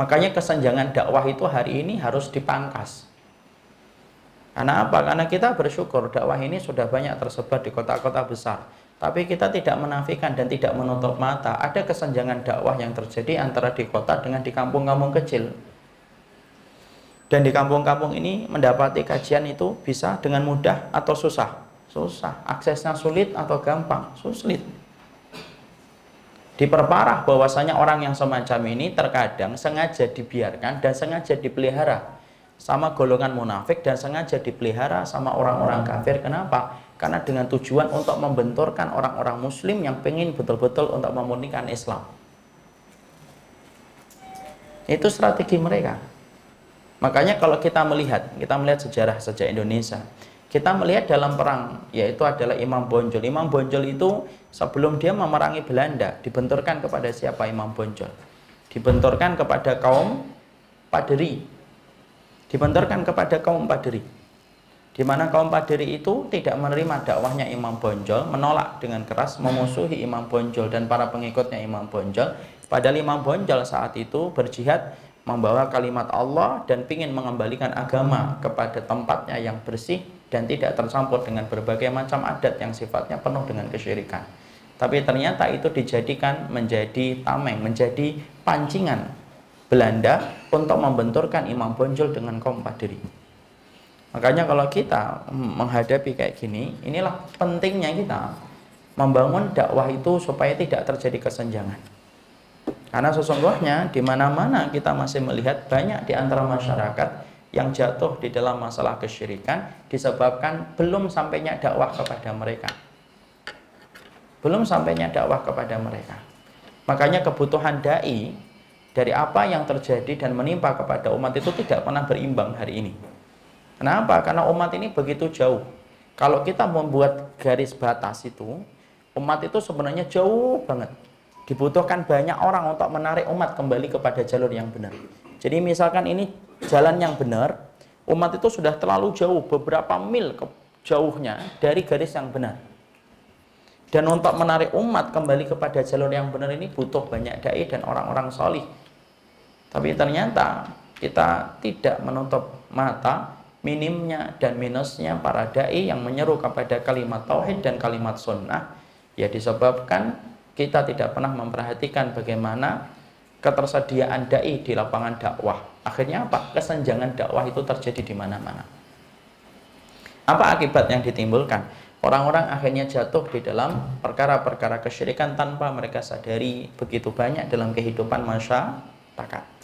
Makanya kesenjangan dakwah itu hari ini harus dipangkas. Karena apa? Karena kita bersyukur dakwah ini sudah banyak tersebar di kota-kota besar. Tapi kita tidak menafikan dan tidak menutup mata ada kesenjangan dakwah yang terjadi antara di kota dengan di kampung-kampung kecil. Dan di kampung-kampung ini mendapati kajian itu bisa dengan mudah atau susah? Susah. Aksesnya sulit atau gampang? Sulit. Diperparah bahwasanya orang yang semacam ini terkadang sengaja dibiarkan dan sengaja dipelihara sama golongan munafik dan sengaja dipelihara sama orang-orang kafir. Kenapa? Karena dengan tujuan untuk membenturkan orang-orang muslim yang pengen betul-betul untuk memurnikan Islam. Itu strategi mereka. Makanya kalau kita melihat sejarah sejak Indonesia, kita melihat dalam perang, yaitu adalah Imam Bonjol. Imam Bonjol itu sebelum dia memerangi Belanda, dibenturkan kepada siapa Imam Bonjol? Dibenturkan kepada kaum Paderi. Dibenturkan kepada kaum Paderi. Di mana kaum Paderi itu tidak menerima dakwahnya Imam Bonjol, menolak dengan keras, memusuhi Imam Bonjol dan para pengikutnya Imam Bonjol. Padahal Imam Bonjol saat itu berjihad membawa kalimat Allah dan ingin mengembalikan agama kepada tempatnya yang bersih dan tidak tercampur dengan berbagai macam adat yang sifatnya penuh dengan kesyirikan. Tapi ternyata itu dijadikan menjadi tameng, menjadi pancingan Belanda untuk membenturkan Imam Bonjol dengan kaum Paderi. Makanya kalau kita menghadapi kayak gini, inilah pentingnya kita membangun dakwah itu supaya tidak terjadi kesenjangan. Karena sesungguhnya di mana-mana kita masih melihat banyak di antara masyarakat yang jatuh di dalam masalah kesyirikan disebabkan belum sampainya dakwah kepada mereka. Belum sampainya dakwah kepada mereka. Makanya kebutuhan dai dari apa yang terjadi dan menimpa kepada umat itu tidak pernah berimbang hari ini. Kenapa? Karena umat ini begitu jauh. Kalau kita membuat garis batas itu, umat itu sebenarnya jauh banget. Dibutuhkan banyak orang untuk menarik umat kembali kepada jalur yang benar. Jadi misalkan ini jalan yang benar, umat itu sudah terlalu jauh, beberapa mil jauhnya dari garis yang benar. Dan untuk menarik umat kembali kepada jalur yang benar ini butuh banyak dai dan orang-orang solih. Tapi ternyata kita tidak menutup mata minimnya dan minusnya para dai yang menyeru kepada kalimat tauhid dan kalimat sunnah, ya disebabkan kita tidak pernah memperhatikan bagaimana ketersediaan dai di lapangan dakwah. Akhirnya apa? Kesenjangan dakwah itu terjadi di mana-mana. Apa akibat yang ditimbulkan? Orang-orang akhirnya jatuh di dalam perkara-perkara kesyirikan tanpa mereka sadari begitu banyak dalam kehidupan masyarakat.